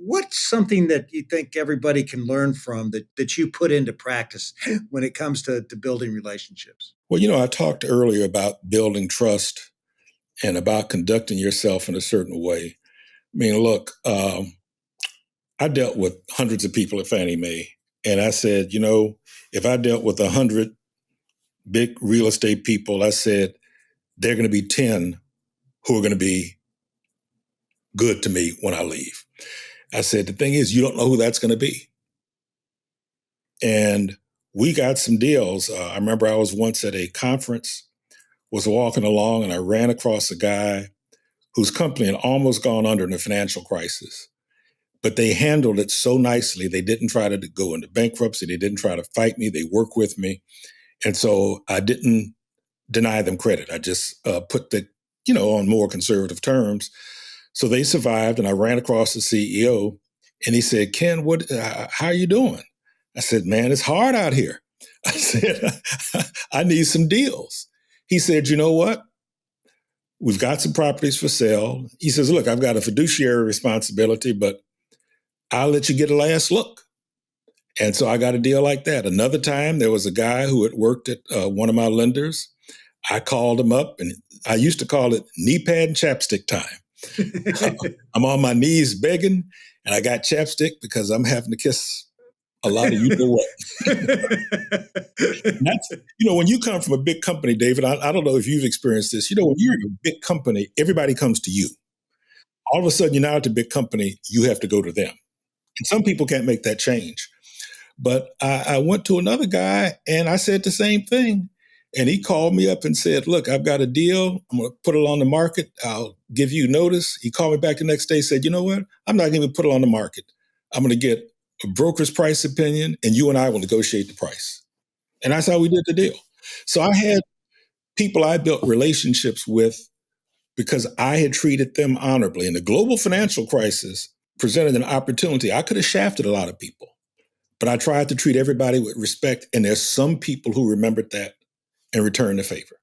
what's something that you think everybody can learn from that you put into practice when it comes to building relationships? Well, I talked earlier about building trust and about conducting yourself in a certain way. I mean, look, I dealt with hundreds of people at Fannie Mae, and I said, if I dealt with 100 big real estate people, I said, there are going to be 10 who are going to be good to me when I leave. I said, the thing is, you don't know who that's going to be. And we got some deals. I remember I was once at a conference, was walking along, and I ran across a guy whose company had almost gone under in the financial crisis. But they handled it so nicely. They didn't try to go into bankruptcy. They didn't try to fight me. They worked with me. And so I didn't deny them credit. I just put the, on more conservative terms. So they survived, and I ran across the CEO, and he said, Ken, how are you doing? I said, man, it's hard out here. I said, I need some deals. He said, you know what? We've got some properties for sale. He says, look, I've got a fiduciary responsibility, but I'll let you get a last look. And so I got a deal like that. Another time, there was a guy who had worked at one of my lenders. I called him up, and I used to call it knee pad and chapstick time. I'm on my knees begging, and I got chapstick because I'm having to kiss a lot of you know what. That's, when you come from a big company, David, I don't know if you've experienced this. When you're in a big company, everybody comes to you. All of a sudden, you're now at a big company, you have to go to them. And some people can't make that change. But I went to another guy, and I said the same thing. And he called me up and said, look, I've got a deal. I'm going to put it on the market. I'll give you notice. He called me back the next day, said, you know what? I'm not going to put it on the market. I'm going to get a broker's price opinion, and you and I will negotiate the price. And that's how we did the deal. So I had people I built relationships with because I had treated them honorably. And the global financial crisis presented an opportunity. I could have shafted a lot of people, but I tried to treat everybody with respect. And there's some people who remembered that and returned the favor.